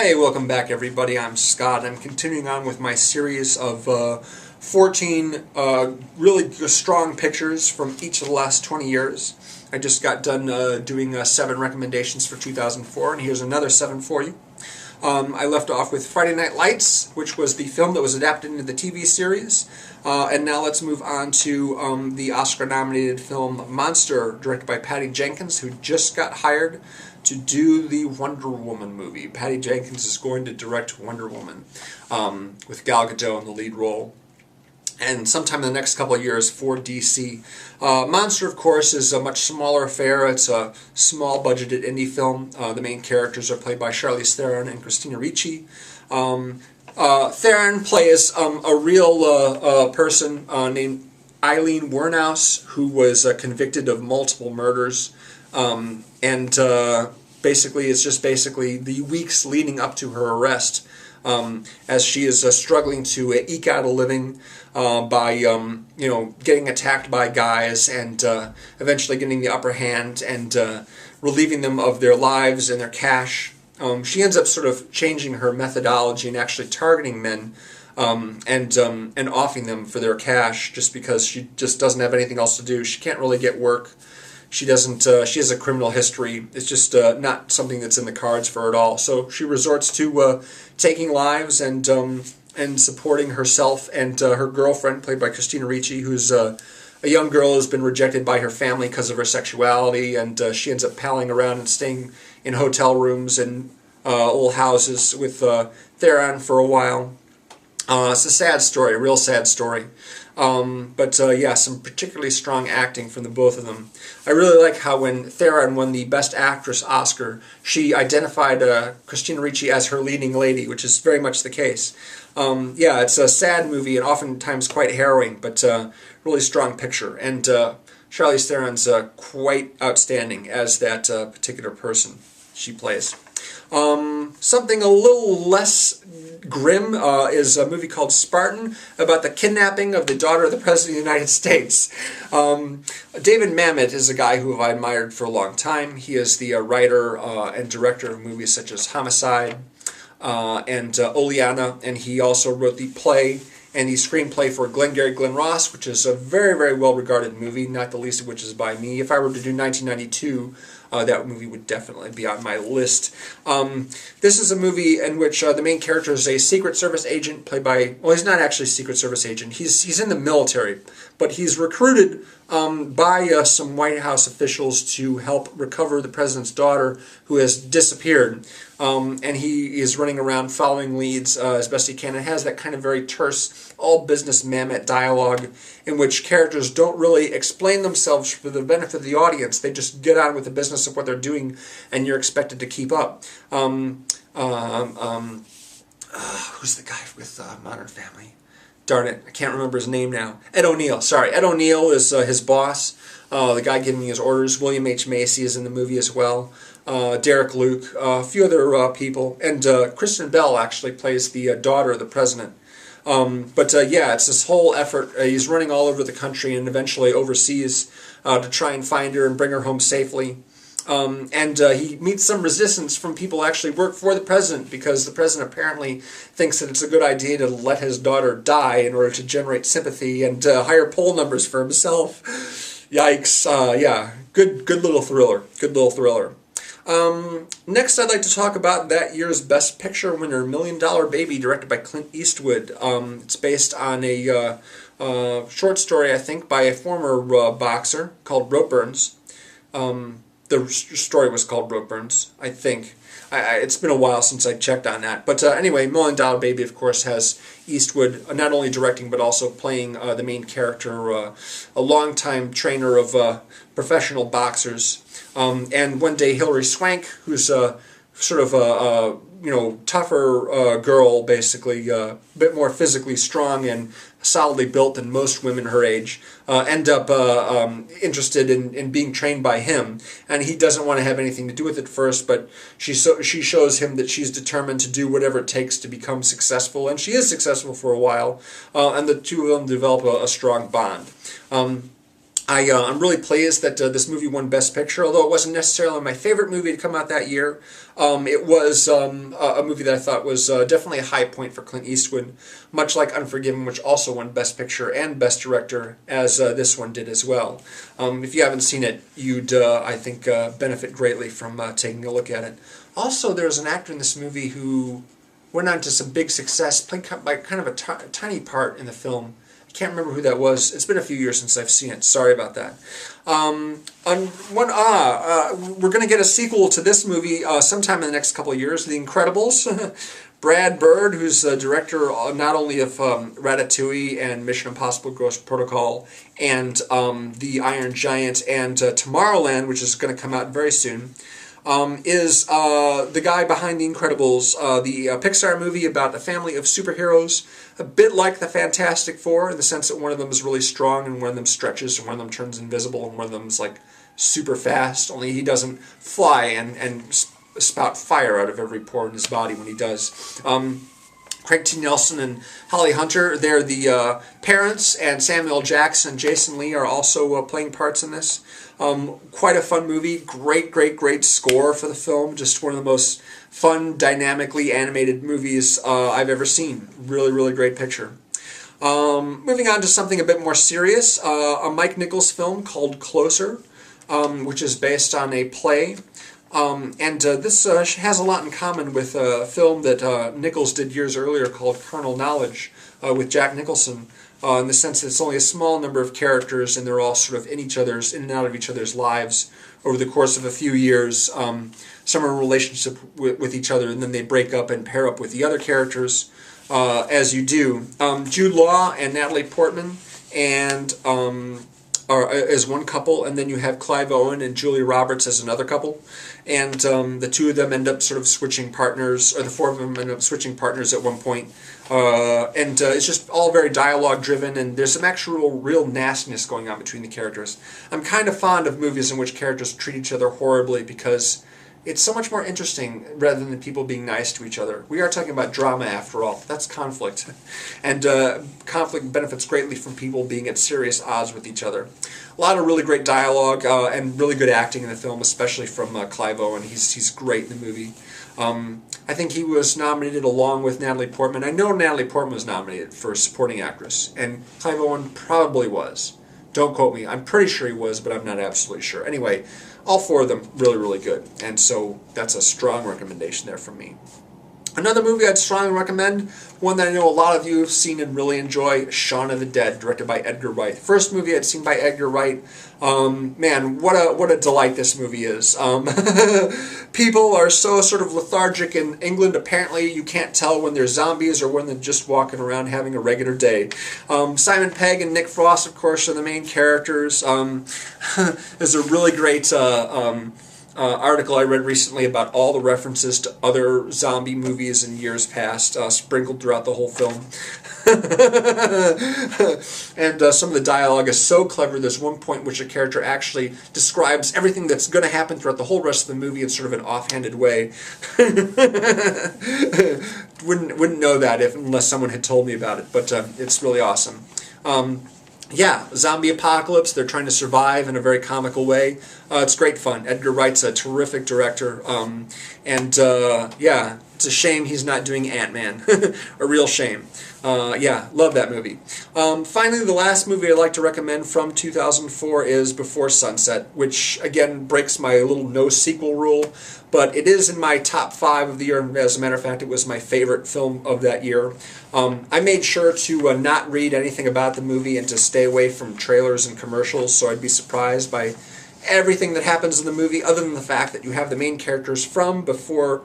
Hey, welcome back everybody. I'm Scott. I'm continuing on with my series of 14 really strong pictures from each of the last 20 years. I just got done doing 7 recommendations for 2004, and here's another 7 for you. I left off with Friday Night Lights, which was the film that was adapted into the TV series. And now let's move on to the Oscar-nominated film Monster, directed by Patty Jenkins, who just got hired to do the Wonder Woman movie. Patty Jenkins is going to direct Wonder Woman with Gal Gadot in the lead role, and sometime in the next couple of years for DC. Monster, of course, is a much smaller affair. It's a small-budgeted indie film. The main characters are played by Charlize Theron and Christina Ricci. Theron plays a real person named Eileen Wuornos, who was convicted of multiple murders, and basically it's just the weeks leading up to her arrest, as she is struggling to eke out a living by getting attacked by guys and eventually getting the upper hand and relieving them of their lives and their cash. She ends up sort of changing her methodology and actually targeting men and offing them for their cash just because she just doesn't have anything else to do. She can't really get work. She doesn't. She has a criminal history. It's just not something that's in the cards for her at all. So she resorts to taking lives and supporting herself and her girlfriend, played by Christina Ricci, who's a young girl who's been rejected by her family because of her sexuality, and she ends up palling around and staying in hotel rooms and old houses with Theron for a while. It's a sad story, a real sad story. But yeah, some particularly strong acting from the both of them. I really like how when Theron won the Best Actress Oscar, she identified Christina Ricci as her leading lady, which is very much the case. Yeah, it's a sad movie and oftentimes quite harrowing, but really strong picture. And Charlize Theron's quite outstanding as that particular person she plays. Something a little less grim is a movie called Spartan, about the kidnapping of the daughter of the President of the United States. David Mamet is a guy who I admired for a long time. He is the writer and director of movies such as Homicide and Oleana, and he also wrote the play and the screenplay for Glengarry Glen Ross, which is a very, very well-regarded movie, not the least of which is by me. If I were to do 1992, that movie would definitely be on my list. This is a movie in which the main character is a Secret Service agent played by, well, he's not actually a Secret Service agent. He's in the military, but he's recruited by some White House officials to help recover the president's daughter, who has disappeared. And he is running around following leads as best he can. It has that kind of very terse, all-business Mamet dialogue in which characters don't really explain themselves for the benefit of the audience. They just get on with the business of what they're doing, and you're expected to keep up. Who's the guy with Modern Family? Darn it, I can't remember his name now. Ed O'Neill, sorry. Ed O'Neill is his boss, the guy giving his orders. William H. Macy is in the movie as well. Derek Luke, a few other people. And Kristen Bell actually plays the daughter of the president. But yeah, it's this whole effort. He's running all over the country and eventually overseas to try and find her and bring her home safely. And he meets some resistance from people who actually work for the president, because the president apparently thinks that it's a good idea to let his daughter die in order to generate sympathy and higher poll numbers for himself. Yikes. Yeah, good little thriller. Good little thriller. Next, I'd like to talk about that year's Best Picture winner, $1 Million Baby, directed by Clint Eastwood. It's based on a short story, I think, by a former boxer called Rope Burns. The story was called Rope Burns, I think. It's been a while since I checked on that. But anyway, $1 Million Baby, of course, has Eastwood not only directing but also playing the main character, a longtime trainer of professional boxers. And one day Hilary Swank, who's sort of a tougher girl, basically, a bit more physically strong and solidly built than most women her age, end up interested in being trained by him. And he doesn't want to have anything to do with it first, but she shows him that she's determined to do whatever it takes to become successful, and she is successful for a while, and the two of them develop a strong bond. I'm really pleased that this movie won Best Picture, although it wasn't necessarily my favorite movie to come out that year. It was a movie that I thought was definitely a high point for Clint Eastwood, much like Unforgiven, which also won Best Picture and Best Director, as this one did as well. If you haven't seen it, you'd, I think, benefit greatly from taking a look at it. Also, there's an actor in this movie who went on to some big success, playing kind of a tiny part in the film. I can't remember who that was. It's been a few years since I've seen it. Sorry about that. We're going to get a sequel to this movie sometime in the next couple of years, The Incredibles. Brad Bird, who's the director not only of Ratatouille and Mission Impossible Ghost Protocol and The Iron Giant and Tomorrowland, which is going to come out very soon, is the guy behind The Incredibles, the Pixar movie about a family of superheroes, a bit like the Fantastic Four in the sense that one of them is really strong and one of them stretches and one of them turns invisible and one of them is like super fast, only he doesn't fly and spout fire out of every pore in his body when he does. Craig T. Nelson and Holly Hunter, they're the parents, and Samuel Jackson and Jason Lee are also playing parts in this. Quite a fun movie. Great score for the film. Just one of the most fun, dynamically animated movies I've ever seen. Really great picture. Moving on to something a bit more serious, a Mike Nichols film called Closer, which is based on a play. This has a lot in common with a film that Nichols did years earlier called Carnal Knowledge with Jack Nicholson, in the sense that it's only a small number of characters and they're all sort of in and out of each other's lives over the course of a few years. Some are in a relationship with each other and then they break up and pair up with the other characters, as you do. Jude Law and Natalie Portman and as one couple, and then you have Clive Owen and Julia Roberts as another couple, and the two of them end up sort of switching partners, or the four of them end up switching partners at one point, and it's just all very dialogue driven, and there's some actual real nastiness going on between the characters. I'm kind of fond of movies in which characters treat each other horribly because it's so much more interesting rather than people being nice to each other. We are talking about drama after all. That's conflict. And conflict benefits greatly from people being at serious odds with each other. A lot of really great dialogue and really good acting in the film, especially from Clive Owen. He's great in the movie. I think he was nominated along with Natalie Portman. I know Natalie Portman was nominated for supporting actress, and Clive Owen probably was. Don't quote me. I'm pretty sure he was, but I'm not absolutely sure. Anyway, all four of them really good, and so that's a strong recommendation there from me. Another movie I'd strongly recommend, one that I know a lot of you have seen and really enjoy, Shaun of the Dead, directed by Edgar Wright. First movie I'd seen by Edgar Wright. Man, what a delight this movie is. People are so sort of lethargic in England. Apparently you can't tell when they're zombies or when they're just walking around having a regular day. Simon Pegg and Nick Frost, of course, are the main characters. There's a really great article I read recently about all the references to other zombie movies in years past, sprinkled throughout the whole film. And some of the dialogue is so clever. There's one point in which a character actually describes everything that's going to happen throughout the whole rest of the movie in sort of an offhanded way. Wouldn't know that unless someone had told me about it, but it's really awesome. Yeah, zombie apocalypse. They're trying to survive in a very comical way. It's great fun. Edgar Wright's a terrific director. Yeah, it's a shame he's not doing Ant-Man. A real shame. Yeah, love that movie. Finally, the last movie I'd like to recommend from 2004 is Before Sunset, which, again, breaks my little no-sequel rule, but it is in my top 5 of the year. As a matter of fact, it was my favorite film of that year. I made sure to not read anything about the movie and to stay away from trailers and commercials, so I'd be surprised by everything that happens in the movie, other than the fact that you have the main characters from Before...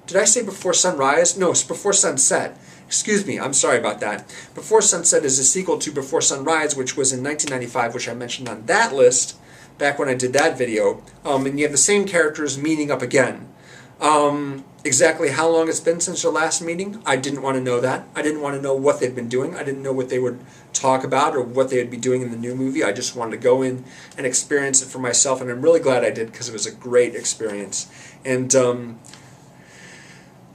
Did I say Before Sunrise? No, it's Before Sunset. Excuse me, I'm sorry about that. Before Sunset is a sequel to Before Sunrise, which was in 1995, which I mentioned on that list back when I did that video. And you have the same characters meeting up again. Exactly how long it's been since their last meeting, I didn't want to know that. I didn't want to know what they'd been doing. I didn't know what they would talk about or what they would be doing in the new movie. I just wanted to go in and experience it for myself, and I'm really glad I did because it was a great experience. And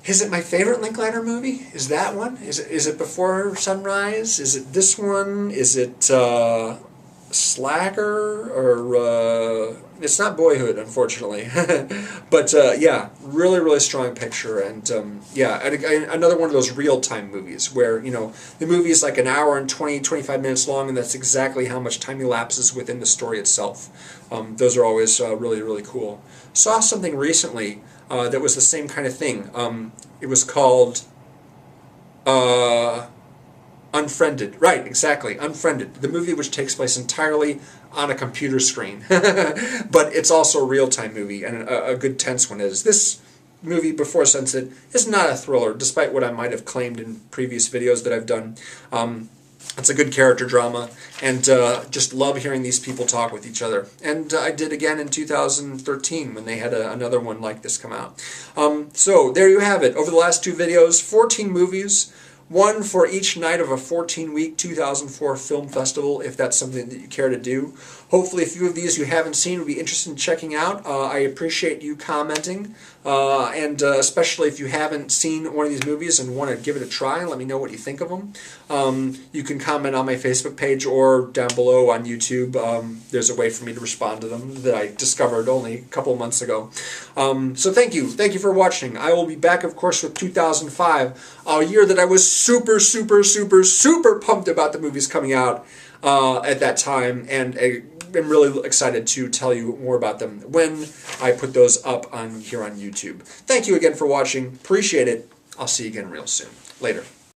is it my favorite Linklater movie? Is that one? Is it Before Sunrise? Is it this one? Is it Slacker, or it's not Boyhood, unfortunately. But yeah, really, really strong picture, and yeah, and another one of those real-time movies where, you know, the movie is like an hour and 20, 25 minutes long, and that's exactly how much time elapses within the story itself. Those are always really, really cool. Saw something recently that was the same kind of thing. It was called Unfriended. Right, exactly. Unfriended. The movie which takes place entirely on a computer screen. But it's also a real-time movie, and a good tense one is. This movie, Before Sunset, is not a thriller, despite what I might have claimed in previous videos that I've done. It's a good character drama, and just love hearing these people talk with each other. And I did again in 2013 when they had another one like this come out. So there you have it. Over the last 2 videos, 14 movies, one for each night of a 14-week 2004 film festival, if that's something that you care to do. Hopefully a few of these you haven't seen would be interested in checking out. I appreciate you commenting, and especially if you haven't seen one of these movies and want to give it a try and let me know what you think of them. You can comment on my Facebook page or down below on YouTube. There's a way for me to respond to them that I discovered only a couple of months ago. So thank you. Thank you for watching. I will be back, of course, with 2005, a year that I was super, super, super, super pumped about the movies coming out at that time, and I'm really excited to tell you more about them when I put those up here on YouTube. Thank you again for watching. Appreciate it. I'll see you again real soon. Later.